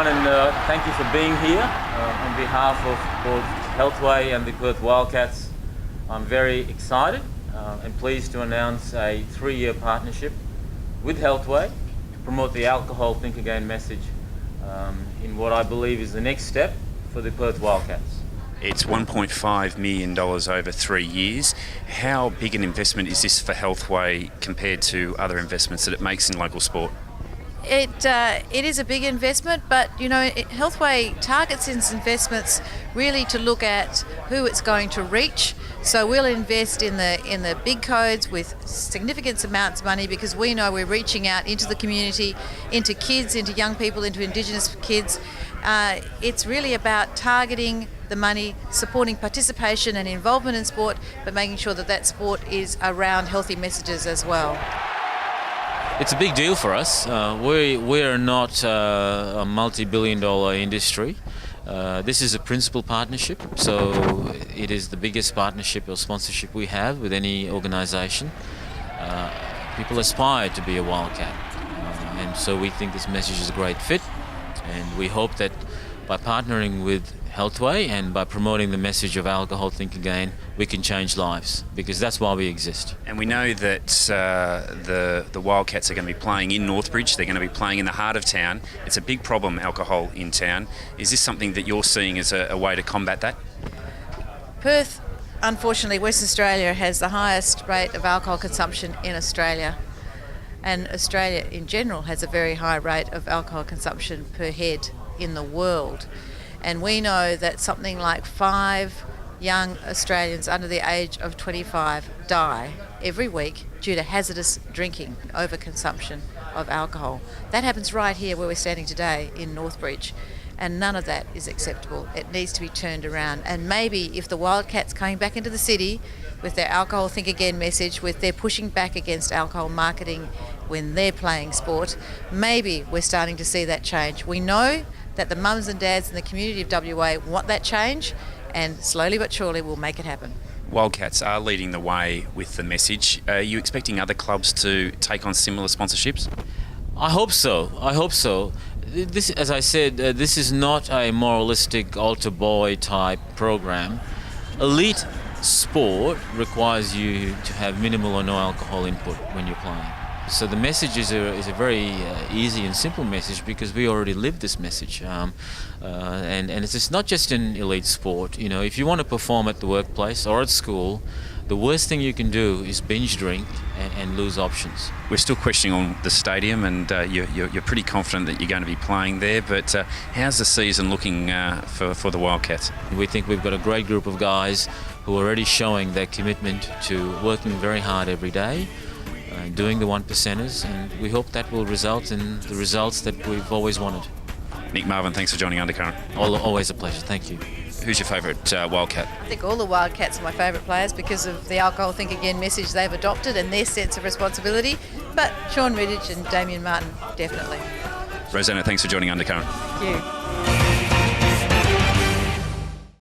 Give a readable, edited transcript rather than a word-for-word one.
everyone, and thank you for being here. On behalf of both Healthway and the Perth Wildcats, I'm very excited and pleased to announce a 3-year partnership with Healthway to promote the Alcohol Think Again message in what I believe is the next step for the Perth Wildcats. It's $1.5 million over 3 years. How big an investment is this for Healthway compared to other investments that it makes in local sport? It is a big investment, but Healthway targets its investments really to look at who it's going to reach. So we'll invest in the big codes with significant amounts of money because we know we're reaching out into the community, into kids, into young people, into Indigenous kids. It's really about targeting the money, supporting participation and involvement in sport, but making sure that sport is around healthy messages as well. It's a big deal for us. We're not a multi-billion-dollar industry. This is a principal partnership, so it is the biggest partnership or sponsorship we have with any organisation. People aspire to be a Wildcat, and so we think this message is a great fit, and we hope that by partnering with Healthway and by promoting the message of Alcohol Think Again, we can change lives, because that's why we exist. And we know that the Wildcats are going to be playing in Northbridge. They're going to be playing in the heart of town. It's a big problem, alcohol in town. Is this something that you're seeing as a way to combat that? Perth, unfortunately, Western Australia has the highest rate of alcohol consumption in Australia. And Australia in general has a very high rate of alcohol consumption per head in the world. And we know that something like 5 young Australians under the age of 25 die every week due to hazardous drinking, overconsumption of alcohol. That happens right here where we're standing today in Northbridge, and none of that is acceptable. It needs to be turned around. And maybe if the Wildcats coming back into the city with their Alcohol Think Again message, with their pushing back against alcohol marketing when they're playing sport, maybe we're starting to see that change. We know that the mums and dads in the community of WA want that change, and slowly but surely we'll make it happen. Wildcats are leading the way with the message. Are you expecting other clubs to take on similar sponsorships? I hope so. This, as I said, this is not a moralistic altar boy type program. Elite sport requires you to have minimal or no alcohol input when you're playing. So the message is a very easy and simple message, because we already live this message, and it's not just in elite sport. If you want to perform at the workplace or at school, the worst thing you can do is binge drink and lose options. We're still questioning on the stadium, and you're pretty confident that you're going to be playing there, but how's the season looking for the Wildcats? We think we've got a great group of guys who are already showing their commitment to working very hard every day, doing the 1%ers, and we hope that will result in the results that we've always wanted. Nick Marvin, thanks for joining Undercurrent. Always a pleasure, thank you. Who's your favourite Wildcat? I think all the Wildcats are my favourite players because of the Alcohol Think Again message they've adopted and their sense of responsibility, but Sean Riddich and Damien Martin, definitely. Rosanna, thanks for joining Undercurrent. Thank you.